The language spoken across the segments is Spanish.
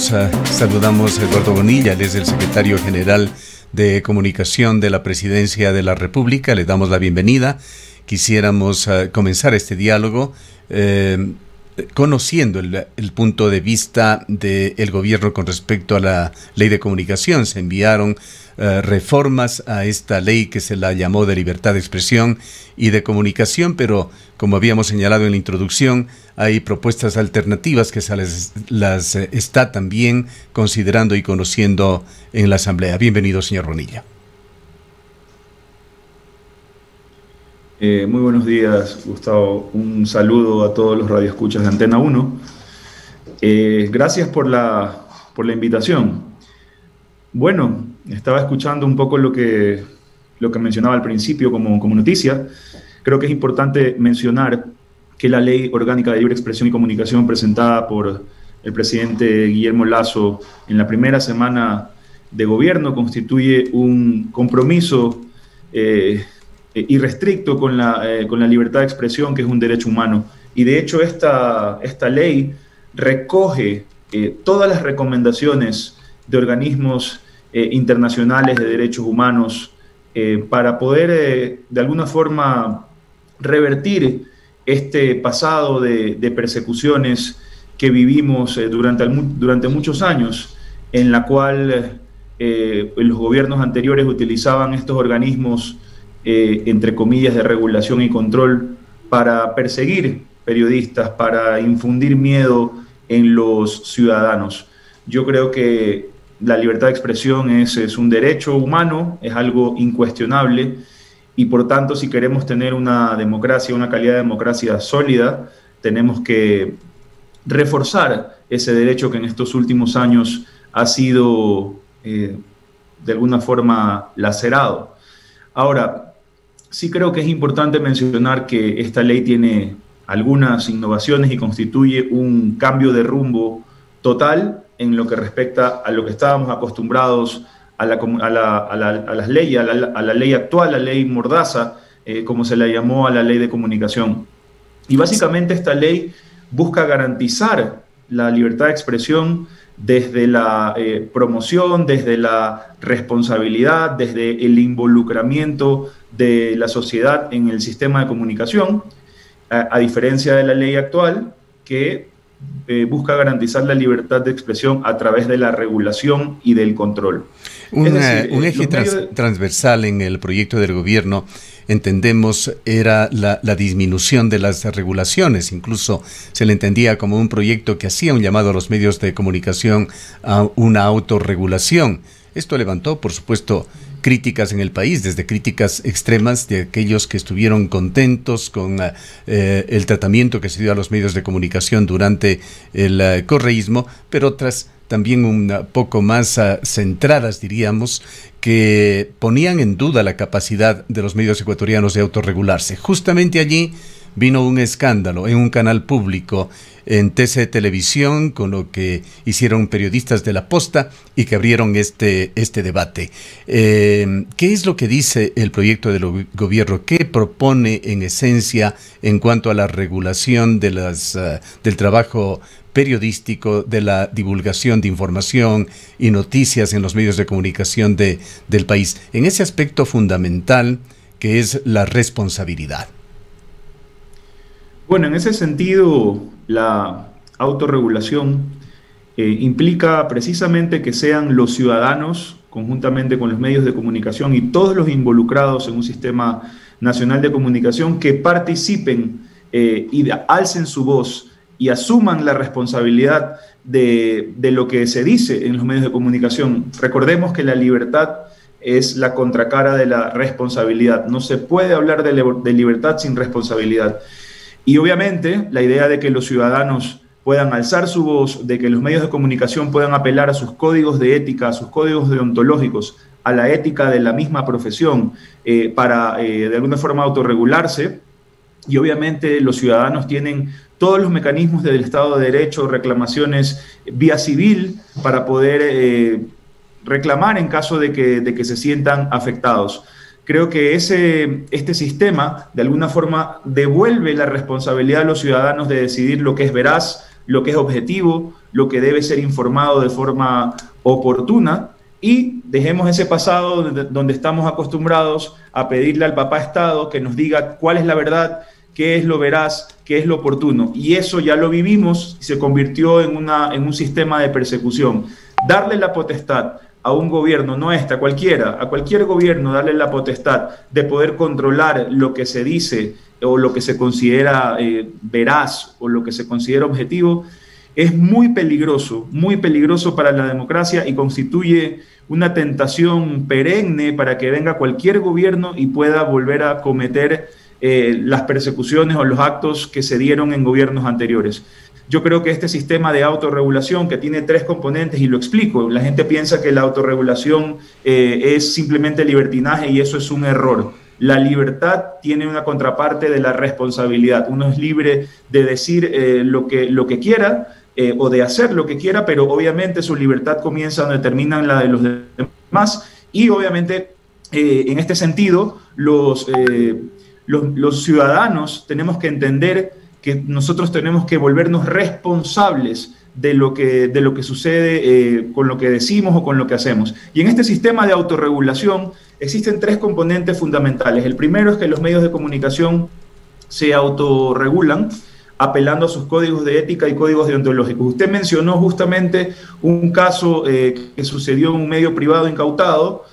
saludamos a Eduardo Bonilla, él es el secretario general de Comunicación de la Presidencia de la República. Le damos la bienvenida. Quisiéramos comenzar este diálogo conociendo el punto de vista del gobierno con respecto a la ley de comunicación. Se enviaron reformas a esta ley que se la llamó de libertad de expresión y de comunicación, pero como habíamos señalado en la introducción, hay propuestas alternativas que se las está también considerando y conociendo en la Asamblea. Bienvenido, señor Bonilla. Muy buenos días, Gustavo. Un saludo a todos los radioescuchas de Antena 1. Gracias por la invitación. Bueno, estaba escuchando un poco lo que mencionaba al principio como noticia. Creo que es importante mencionar que la Ley Orgánica de Libre Expresión y Comunicación presentada por el presidente Guillermo Lasso en la primera semana de gobierno constituye un compromiso irrestricto con la libertad de expresión, que es un derecho humano. Y de hecho esta ley recoge todas las recomendaciones de organismos internacionales de derechos humanos para poder de alguna forma revertir este pasado de persecuciones que vivimos durante muchos años, en la cual los gobiernos anteriores utilizaban estos organismos entre comillas de regulación y control para perseguir periodistas, para infundir miedo en los ciudadanos. Yo creo que la libertad de expresión es un derecho humano, es algo incuestionable, y por tanto, si queremos tener una democracia, una calidad de democracia sólida, tenemos que reforzar ese derecho que en estos últimos años ha sido de alguna forma lacerado. Ahora, sí creo que es importante mencionar que esta ley tiene algunas innovaciones y constituye un cambio de rumbo total en lo que respecta a lo que estábamos acostumbrados a las leyes, a la ley actual, la ley Mordaza, como se la llamó a la ley de comunicación. Y básicamente esta ley busca garantizar la libertad de expresión desde la promoción, desde la responsabilidad, desde el involucramiento de la sociedad en el sistema de comunicación, a diferencia de la ley actual, que busca garantizar la libertad de expresión a través de la regulación y del control. Un eje transversal en el proyecto del gobierno, entendemos, era la disminución de las regulaciones. Incluso se le entendía como un proyecto que hacía un llamado a los medios de comunicación a una autorregulación. Esto levantó, por supuesto, críticas en el país, desde críticas extremas de aquellos que estuvieron contentos con el tratamiento que se dio a los medios de comunicación durante el correísmo, pero otras también un poco más centradas, diríamos, que ponían en duda la capacidad de los medios ecuatorianos de autorregularse. Justamente allí vino un escándalo en un canal público, en TC Televisión, con lo que hicieron periodistas de La Posta y que abrieron este debate. ¿Qué es lo que dice el proyecto del gobierno? ¿Qué propone en esencia en cuanto a la regulación de del trabajo periodístico, de la divulgación de información y noticias en los medios de comunicación del país, en ese aspecto fundamental que es la responsabilidad? Bueno, en ese sentido, la autorregulación implica precisamente que sean los ciudadanos, conjuntamente con los medios de comunicación y todos los involucrados en un sistema nacional de comunicación, que participen y alcen su voz y asuman la responsabilidad de lo que se dice en los medios de comunicación. Recordemos que la libertad es la contracara de la responsabilidad. No se puede hablar de libertad sin responsabilidad. Y obviamente la idea de que los ciudadanos puedan alzar su voz, de que los medios de comunicación puedan apelar a sus códigos de ética, a sus códigos deontológicos, a la ética de la misma profesión, para de alguna forma autorregularse. Y obviamente los ciudadanos tienen todos los mecanismos del Estado de Derecho, reclamaciones vía civil para poder reclamar en caso de que se sientan afectados. Creo que este sistema de alguna forma devuelve la responsabilidad a los ciudadanos de decidir lo que es veraz, lo que es objetivo, lo que debe ser informado de forma oportuna, y dejemos ese pasado donde estamos acostumbrados a pedirle al papá Estado que nos diga cuál es la verdad, qué es lo veraz, qué es lo oportuno. Y eso ya lo vivimos y se convirtió en un sistema de persecución. Darle la potestad a un gobierno, no a cualquiera, a cualquier gobierno, darle la potestad de poder controlar lo que se dice o lo que se considera veraz o lo que se considera objetivo, es muy peligroso para la democracia y constituye una tentación perenne para que venga cualquier gobierno y pueda volver a cometer las persecuciones o los actos que se dieron en gobiernos anteriores. Yo creo que este sistema de autorregulación, que tiene 3 componentes, y lo explico, la gente piensa que la autorregulación es simplemente libertinaje, y eso es un error. La libertad tiene una contraparte de la responsabilidad. Uno es libre de decir lo que quiera, o de hacer lo que quiera, pero obviamente su libertad comienza donde termina la de los demás, y obviamente en este sentido los ciudadanos tenemos que entender que nosotros tenemos que volvernos responsables de lo que sucede con lo que decimos o con lo que hacemos. Y en este sistema de autorregulación existen 3 componentes fundamentales. El primero es que los medios de comunicación se autorregulan apelando a sus códigos de ética y códigos deontológicos. Usted mencionó justamente un caso que sucedió en un medio privado incautado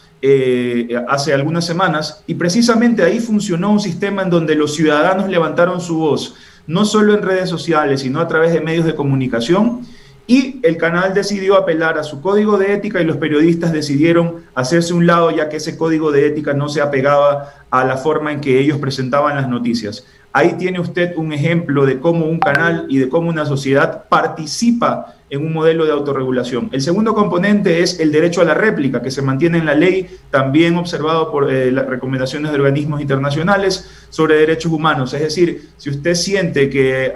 hace algunas semanas, y precisamente ahí funcionó un sistema en donde los ciudadanos levantaron su voz, no solo en redes sociales, sino a través de medios de comunicación, y el canal decidió apelar a su código de ética y los periodistas decidieron hacerse un lado, ya que ese código de ética no se apegaba a la forma en que ellos presentaban las noticias. Ahí tiene usted un ejemplo de cómo un canal y de cómo una sociedad participa en un modelo de autorregulación. El segundo componente es el derecho a la réplica, que se mantiene en la ley, también observado por las recomendaciones de organismos internacionales sobre derechos humanos. Es decir, si usted siente que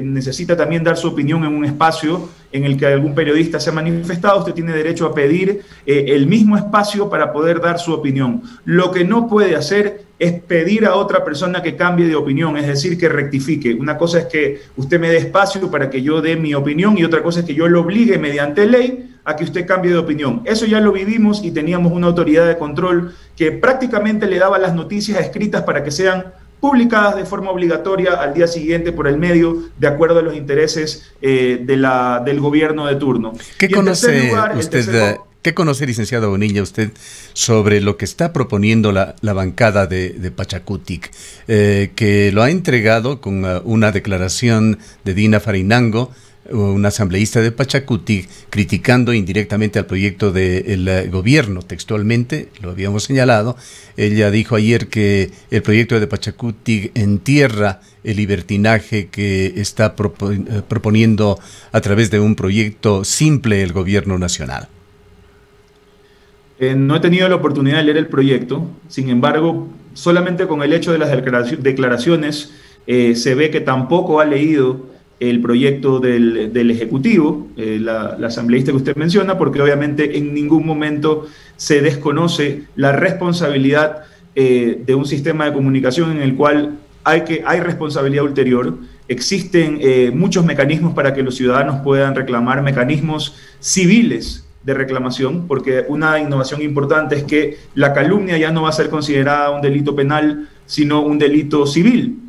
necesita también dar su opinión en un espacio en el que algún periodista se ha manifestado, usted tiene derecho a pedir el mismo espacio para poder dar su opinión. Lo que no puede hacer es pedir a otra persona que cambie de opinión, es decir, que rectifique. Una cosa es que usted me dé espacio para que yo dé mi opinión, y otra cosa es que yo lo obligue mediante ley a que usted cambie de opinión. Eso ya lo vivimos, y teníamos una autoridad de control que prácticamente le daba las noticias escritas para que sean publicadas de forma obligatoria al día siguiente por el medio, de acuerdo a los intereses del gobierno de turno. ¿Qué conoce usted? ¿Qué conoce, licenciado Bonilla, usted sobre lo que está proponiendo la bancada de Pachakutik, que lo ha entregado con una declaración de Dina Farinango, una asambleísta de Pachakutik, criticando indirectamente al proyecto del gobierno? Textualmente, lo habíamos señalado, ella dijo ayer que el proyecto de Pachakutik entierra el libertinaje que está proponiendo a través de un proyecto simple el gobierno nacional. No he tenido la oportunidad de leer el proyecto, sin embargo, solamente con el hecho de las declaraciones se ve que tampoco ha leído el proyecto del Ejecutivo, la asambleísta que usted menciona, porque obviamente en ningún momento se desconoce la responsabilidad de un sistema de comunicación en el cual hay responsabilidad ulterior. Existen muchos mecanismos para que los ciudadanos puedan reclamar, mecanismos civiles de reclamación, porque una innovación importante es que la calumnia ya no va a ser considerada un delito penal, sino un delito civil.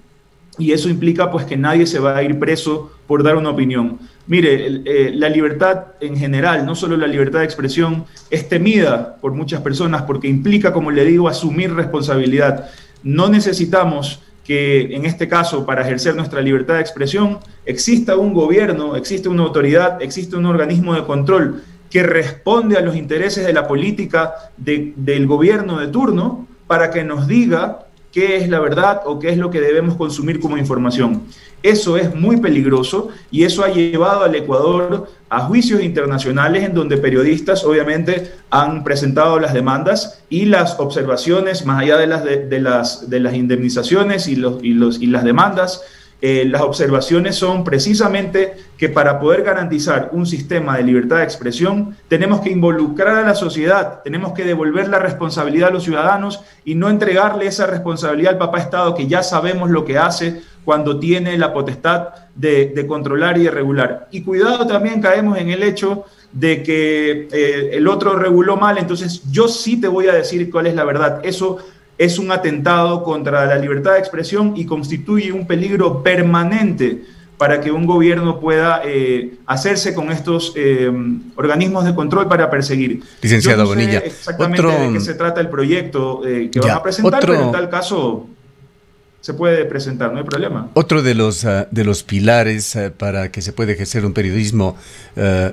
Y eso implica pues que nadie se va a ir preso por dar una opinión. Mire, la libertad en general, no solo la libertad de expresión, es temida por muchas personas porque implica, como le digo, asumir responsabilidad. No necesitamos que en este caso, para ejercer nuestra libertad de expresión, exista un gobierno, existe una autoridad, existe un organismo de control que responde a los intereses de la política del gobierno de turno para que nos diga qué es la verdad o qué es lo que debemos consumir como información. Eso es muy peligroso y eso ha llevado al Ecuador a juicios internacionales en donde periodistas obviamente han presentado las demandas y las observaciones, más allá de las indemnizaciones y las demandas, las observaciones son precisamente que para poder garantizar un sistema de libertad de expresión tenemos que involucrar a la sociedad, tenemos que devolver la responsabilidad a los ciudadanos y no entregarle esa responsabilidad al papá Estado, que ya sabemos lo que hace cuando tiene la potestad de controlar y de regular. Y cuidado, también caemos en el hecho de que el otro reguló mal, entonces yo sí te voy a decir cuál es la verdad. Eso es un atentado contra la libertad de expresión y constituye un peligro permanente para que un gobierno pueda hacerse con estos organismos de control para perseguir. Licenciado Bonilla. Bonilla. Exactamente de qué se trata el proyecto que van a presentar, pero en tal caso se puede presentar, no hay problema. Otro de los pilares para que se pueda ejercer un periodismo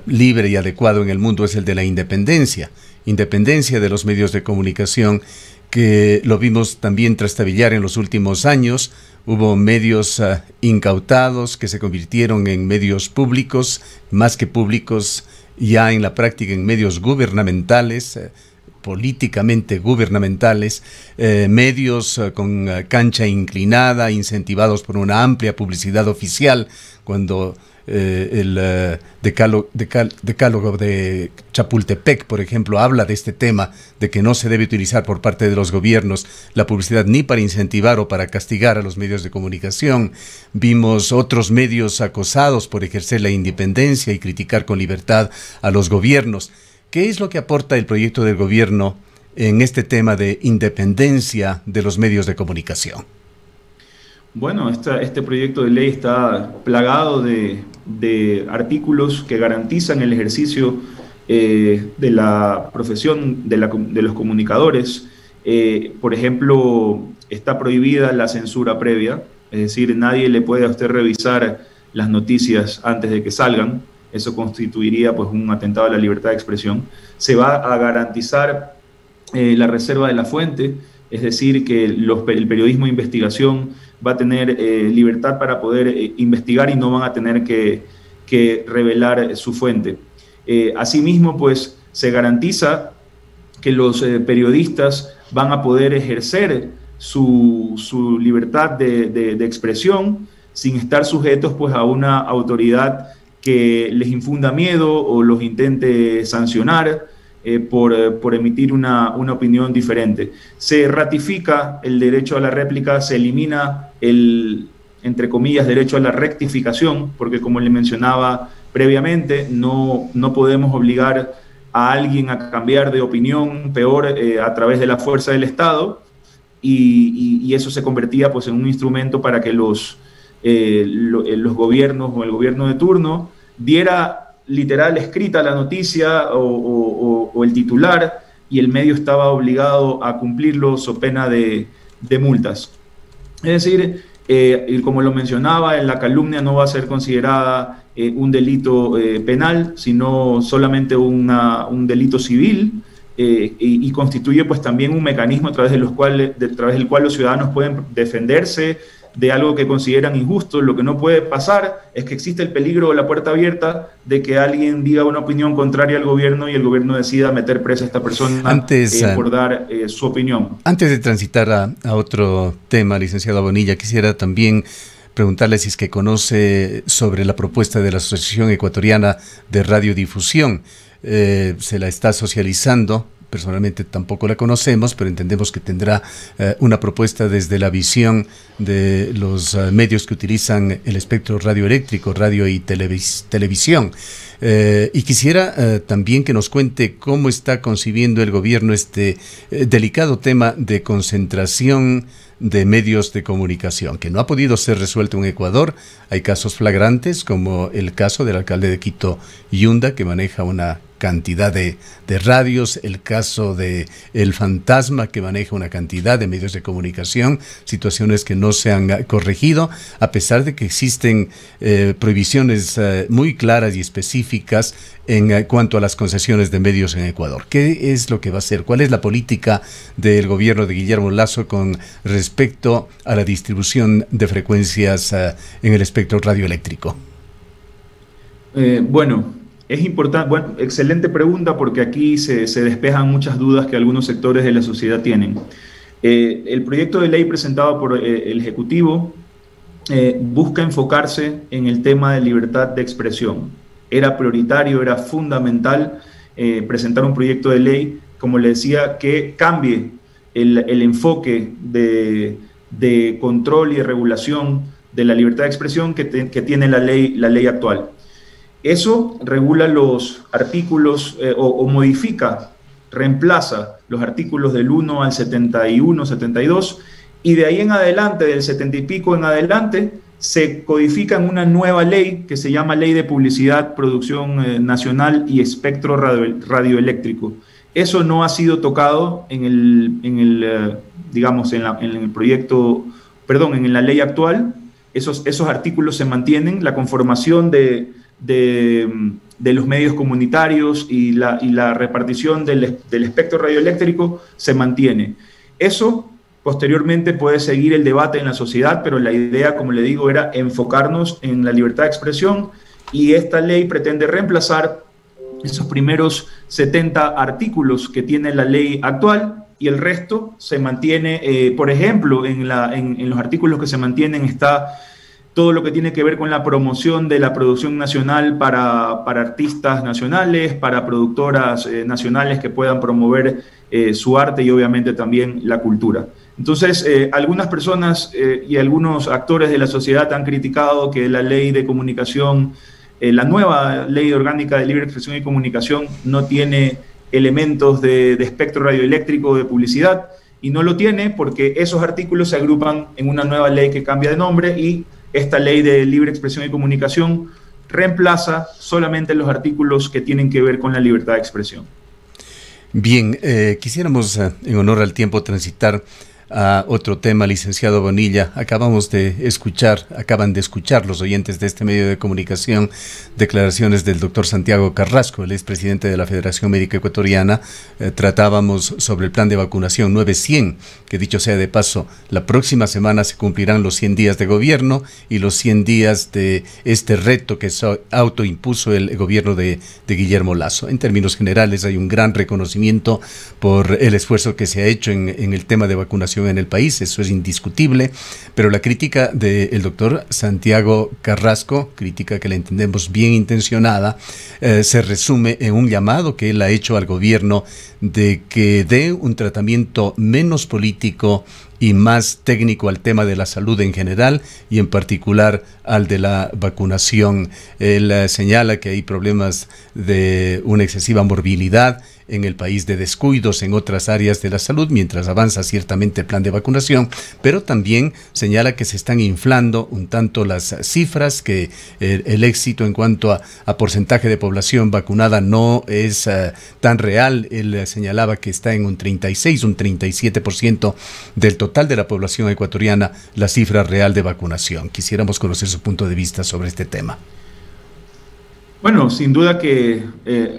libre y adecuado en el mundo es el de la independencia de los medios de comunicación, que lo vimos también trastabillar en los últimos años. Hubo medios incautados que se convirtieron en medios públicos, más que públicos, ya en la práctica en medios gubernamentales, políticamente gubernamentales, medios con cancha inclinada, incentivados por una amplia publicidad oficial, cuando el decálogo de Chapultepec, por ejemplo, habla de este tema, de que no se debe utilizar por parte de los gobiernos la publicidad ni para incentivar o para castigar a los medios de comunicación. Vimos otros medios acosados por ejercer la independencia y criticar con libertad a los gobiernos. ¿Qué es lo que aporta el proyecto del gobierno en este tema de independencia de los medios de comunicación? Bueno, este proyecto de ley está plagado de artículos que garantizan el ejercicio de la profesión de los comunicadores. Por ejemplo, está prohibida la censura previa, es decir, nadie le puede a usted revisar las noticias antes de que salgan. Eso constituiría pues un atentado a la libertad de expresión. Se va a garantizar la reserva de la fuente, es decir, que el periodismo de investigación va a tener libertad para poder investigar y no van a tener que revelar su fuente. Asimismo, pues se garantiza que los periodistas van a poder ejercer su libertad de expresión sin estar sujetos pues a una autoridad que les infunda miedo o los intente sancionar por emitir una opinión diferente. Se ratifica el derecho a la réplica, se elimina el, entre comillas, derecho a la rectificación, porque como le mencionaba previamente, no podemos obligar a alguien a cambiar de opinión, peor a través de la fuerza del Estado, y eso se convertía pues en un instrumento para que los gobiernos o el gobierno de turno diera literal escrita la noticia o el titular, y el medio estaba obligado a cumplirlo so pena de multas. Es decir, como lo mencionaba, la calumnia no va a ser considerada un delito penal, sino solamente un delito civil, y constituye pues también un mecanismo a través del cual los ciudadanos pueden defenderse de algo que consideran injusto. Lo que no puede pasar es que existe el peligro o la puerta abierta de que alguien diga una opinión contraria al gobierno y el gobierno decida meter presa a esta persona por dar su opinión. Antes de transitar a otro tema, licenciado Bonilla, quisiera también preguntarle si es que conoce sobre la propuesta de la Asociación Ecuatoriana de Radiodifusión. Se la está socializando. Personalmente tampoco la conocemos, pero entendemos que tendrá una propuesta desde la visión de los medios que utilizan el espectro radioeléctrico, radio y televisión. Y quisiera también que nos cuente cómo está concibiendo el gobierno este delicado tema de concentración de medios de comunicación, que no ha podido ser resuelto en Ecuador. Hay casos flagrantes, como el caso del alcalde de Quito, Yunda, que maneja una cantidad de radios, el caso de El Fantasma, que maneja una cantidad de medios de comunicación, situaciones que no se han corregido, a pesar de que existen prohibiciones muy claras y específicas en cuanto a las concesiones de medios en Ecuador. ¿Qué es lo que va a hacer? ¿Cuál es la política del gobierno de Guillermo Lasso con respecto a la distribución de frecuencias en el espectro radioeléctrico? Es importante, excelente pregunta, porque aquí se despejan muchas dudas que algunos sectores de la sociedad tienen. El proyecto de ley presentado por el Ejecutivo busca enfocarse en el tema de libertad de expresión. Era prioritario, era fundamental presentar un proyecto de ley, como le decía, que cambie el enfoque de control y de regulación de la libertad de expresión que tiene la ley actual. Eso regula los artículos o modifica, reemplaza los artículos del 1 al 71, 72, y de ahí en adelante, del 70 y pico en adelante, se codifica en una nueva ley que se llama Ley de Publicidad, Producción Nacional y Espectro Radioeléctrico. Eso no ha sido tocado en el proyecto, perdón, en la ley actual. Esos artículos se mantienen, la conformación de los medios comunitarios y la repartición del espectro radioeléctrico se mantiene. Eso posteriormente puede seguir el debate en la sociedad, pero la idea, como le digo, era enfocarnos en la libertad de expresión, y esta ley pretende reemplazar esos primeros 70 artículos que tiene la ley actual, y el resto se mantiene. Por ejemplo, en los artículos que se mantienen está todo lo que tiene que ver con la promoción de la producción nacional para artistas nacionales, para productoras nacionales que puedan promover su arte y obviamente también la cultura. Entonces, algunas personas y algunos actores de la sociedad han criticado que la ley de comunicación, la nueva ley orgánica de libre expresión y comunicación, no tiene elementos de espectro radioeléctrico de publicidad, y no lo tiene porque esos artículos se agrupan en una nueva ley que cambia de nombre, y esta ley de libre expresión y comunicación reemplaza solamente los artículos que tienen que ver con la libertad de expresión. Bien, quisiéramos, en honor al tiempo, transitar a otro tema, licenciado Bonilla. Acaban de escuchar los oyentes de este medio de comunicación declaraciones del doctor Santiago Carrasco, el expresidente de la Federación Médica Ecuatoriana. Tratábamos sobre el plan de vacunación 900, que dicho sea de paso, la próxima semana se cumplirán los 100 días de gobierno y los 100 días de este reto que autoimpuso el gobierno de Guillermo Lasso. En términos generales, hay un gran reconocimiento por el esfuerzo que se ha hecho en el tema de vacunación en el país, eso es indiscutible, pero la crítica del doctor Santiago Carrasco, crítica que la entendemos bien intencionada, se resume en un llamado que él ha hecho al gobierno de que dé un tratamiento menos político y más técnico al tema de la salud en general y en particular al de la vacunación. Él señala que hay problemas de una excesiva morbilidad en el país, de descuidos en otras áreas de la salud, mientras avanza ciertamente el plan de vacunación, pero también señala que se están inflando un tanto las cifras, que el éxito en cuanto a porcentaje de población vacunada no es tan real. Él señalaba que está en un 36, un 37% del total de la población ecuatoriana la cifra real de vacunación. Quisiéramos conocer su punto de vista sobre este tema. Bueno, sin duda que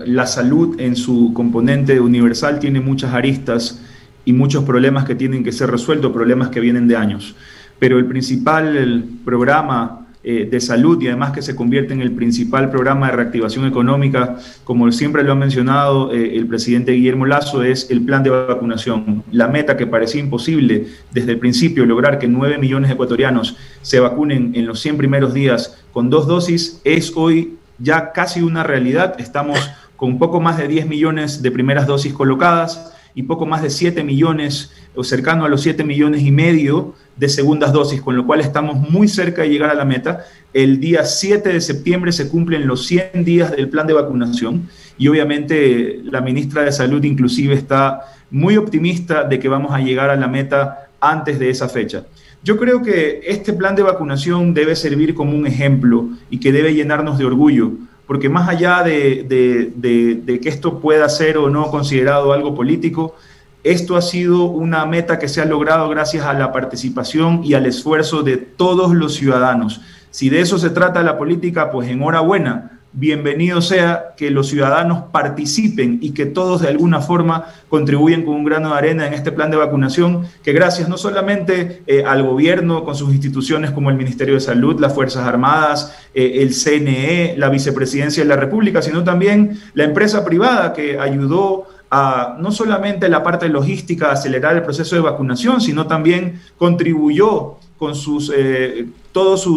la salud en su componente universal tiene muchas aristas y muchos problemas que tienen que ser resueltos, problemas que vienen de años. Pero el principal programa de salud, y además que se convierte en el principal programa de reactivación económica, como siempre lo ha mencionado el presidente Guillermo Lasso, es el plan de vacunación. La meta que parecía imposible desde el principio, lograr que 9 millones de ecuatorianos se vacunen en los 100 primeros días con 2 dosis, es hoy ya casi una realidad. Estamos con poco más de 10 millones de primeras dosis colocadas y poco más de 7 millones, o cercano a los 7 millones y medio de segundas dosis, con lo cual estamos muy cerca de llegar a la meta. El día 7 de septiembre se cumplen los 100 días del plan de vacunación, y obviamente la ministra de Salud inclusive está muy optimista de que vamos a llegar a la meta antes de esa fecha. Yo creo que este plan de vacunación debe servir como un ejemplo y que debe llenarnos de orgullo, porque más allá de que esto pueda ser o no considerado algo político, esto ha sido una meta que se ha logrado gracias a la participación y al esfuerzo de todos los ciudadanos. Si de eso se trata la política, pues enhorabuena. Bienvenido sea que los ciudadanos participen y que todos de alguna forma contribuyen con un grano de arena en este plan de vacunación, que gracias no solamente al gobierno con sus instituciones como el Ministerio de Salud, las Fuerzas Armadas, el CNE, la Vicepresidencia de la República, sino también la empresa privada que ayudó a no solamente la parte logística a acelerar el proceso de vacunación, sino también contribuyó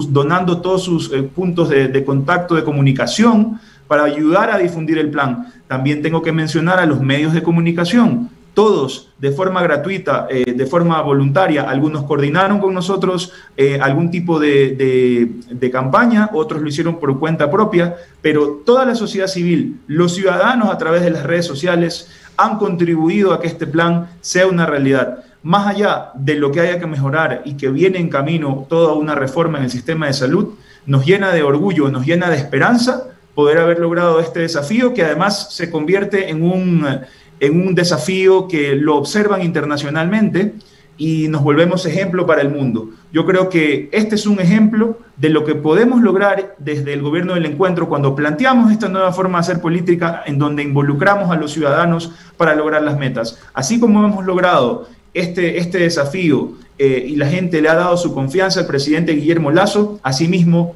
donando todos sus puntos de contacto, de comunicación, para ayudar a difundir el plan. También tengo que mencionar a los medios de comunicación, todos de forma gratuita, de forma voluntaria. Algunos coordinaron con nosotros algún tipo de campaña, otros lo hicieron por cuenta propia, pero toda la sociedad civil, los ciudadanos a través de las redes sociales han contribuido a que este plan sea una realidad. Más allá de lo que haya que mejorar y que viene en camino toda una reforma en el sistema de salud, nos llena de orgullo, nos llena de esperanza poder haber logrado este desafío, que además se convierte en un desafío que lo observan internacionalmente y nos volvemos ejemplo para el mundo. Yo creo que este es un ejemplo de lo que podemos lograr desde el Gobierno del Encuentro cuando planteamos esta nueva forma de hacer política en donde involucramos a los ciudadanos para lograr las metas. Así como hemos logrado este desafío y la gente le ha dado su confianza al presidente Guillermo Lasso, asimismo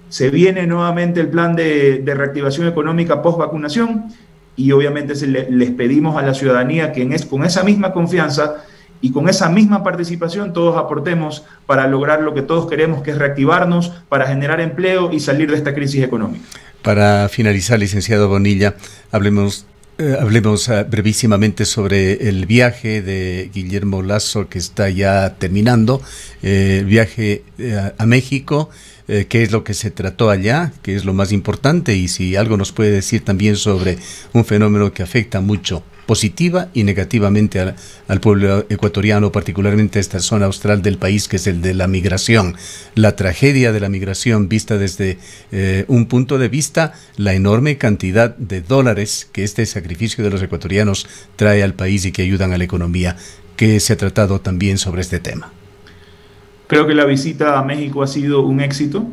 se viene nuevamente el plan de reactivación económica post-vacunación y obviamente les pedimos a la ciudadanía que con esa misma confianza y con esa misma participación todos aportemos para lograr lo que todos queremos, que es reactivarnos, para generar empleo y salir de esta crisis económica. Para finalizar, licenciado Bonilla, hablemos brevísimamente sobre el viaje de Guillermo Lasso que está ya terminando, el viaje a México. ¿Qué es lo que se trató allá? ¿Qué es lo más importante? Y si algo nos puede decir también sobre un fenómeno que afecta mucho, positiva y negativamente al pueblo ecuatoriano, particularmente a esta zona austral del país, que es el de la migración. La tragedia de la migración vista desde un punto de vista, la enorme cantidad de dólares que este sacrificio de los ecuatorianos trae al país y que ayudan a la economía. ¿Qué se ha tratado también sobre este tema? Creo que la visita a México ha sido un éxito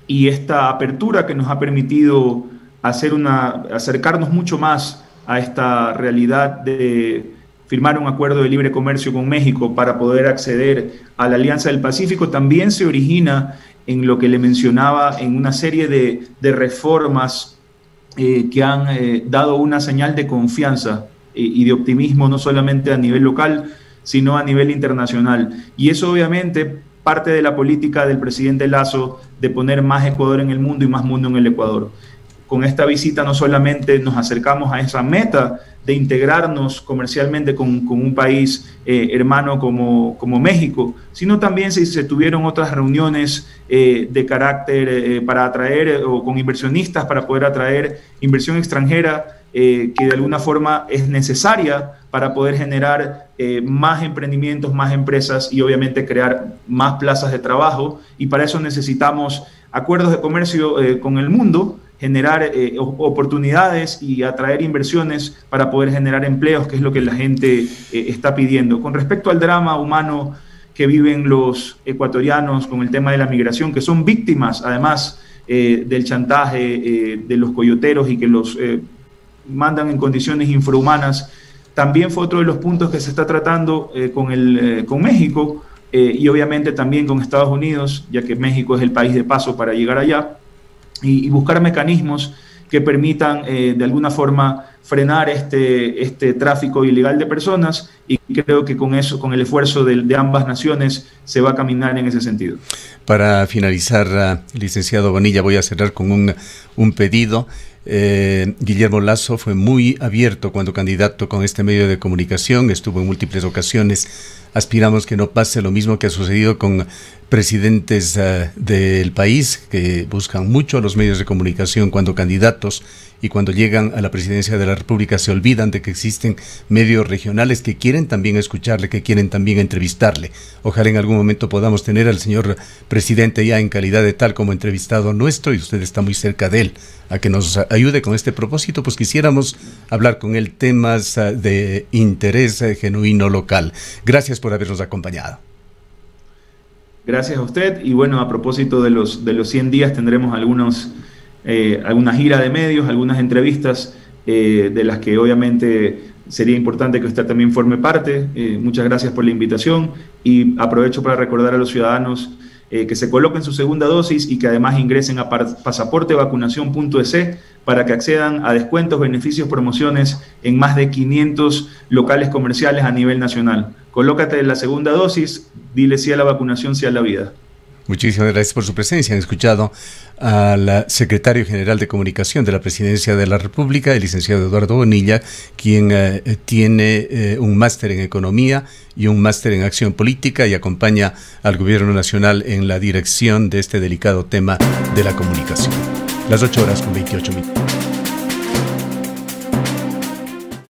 y esta apertura que nos ha permitido acercarnos mucho más a esta realidad de firmar un acuerdo de libre comercio con México para poder acceder a la Alianza del Pacífico también se origina en lo que le mencionaba, en una serie de reformas que han dado una señal de confianza y de optimismo no solamente a nivel local, sino a nivel internacional. Y eso obviamente parte de la política del presidente Lasso de poner más Ecuador en el mundo y más mundo en el Ecuador. Con esta visita no solamente nos acercamos a esa meta de integrarnos comercialmente con un país hermano como México, sino también se tuvieron otras reuniones de carácter para atraer o con inversionistas para poder atraer inversión extranjera que de alguna forma es necesaria para poder generar más emprendimientos, más empresas y obviamente crear más plazas de trabajo, y para eso necesitamos acuerdos de comercio con el mundo, generar oportunidades y atraer inversiones para poder generar empleos, que es lo que la gente está pidiendo. Con respecto al drama humano que viven los ecuatorianos con el tema de la migración, que son víctimas además del chantaje de los coyoteros y que los mandan en condiciones infrahumanas, también fue otro de los puntos que se está tratando con México y obviamente también con Estados Unidos, ya que México es el país de paso para llegar allá, y buscar mecanismos que permitan de alguna forma frenar este tráfico ilegal de personas, y creo que con eso, con el esfuerzo de ambas naciones, se va a caminar en ese sentido. Para finalizar, licenciado Bonilla, voy a cerrar con un pedido. Guillermo Lasso fue muy abierto cuando candidato con este medio de comunicación, estuvo en múltiples ocasiones. Aspiramos que no pase lo mismo que ha sucedido con presidentes del país que buscan mucho a los medios de comunicación cuando candidatos, y cuando llegan a la presidencia de la República se olvidan de que existen medios regionales que quieren también escucharle, que quieren también entrevistarle. Ojalá en algún momento podamos tener al señor presidente ya en calidad de tal como entrevistado nuestro, y usted está muy cerca de él, a que nos ayude con este propósito, pues quisiéramos hablar con él temas de interés genuino local. Gracias por habernos acompañado. Gracias a usted, y bueno, a propósito de los 100 días tendremos alguna gira de medios, algunas entrevistas de las que obviamente sería importante que usted también forme parte. Muchas gracias por la invitación, y aprovecho para recordar a los ciudadanos que se coloquen su segunda dosis y que además ingresen a pasaportevacunación.es para que accedan a descuentos, beneficios, promociones en más de 500 locales comerciales a nivel nacional. colócate la segunda dosis, dile sí a la vacunación, sí a la vida. Muchísimas gracias por su presencia. Han escuchado al secretario general de Comunicación de la Presidencia de la República, el licenciado Eduardo Bonilla, quien tiene un máster en Economía y un máster en Acción Política y acompaña al Gobierno Nacional en la dirección de este delicado tema de la comunicación. Las 8:28 minutos.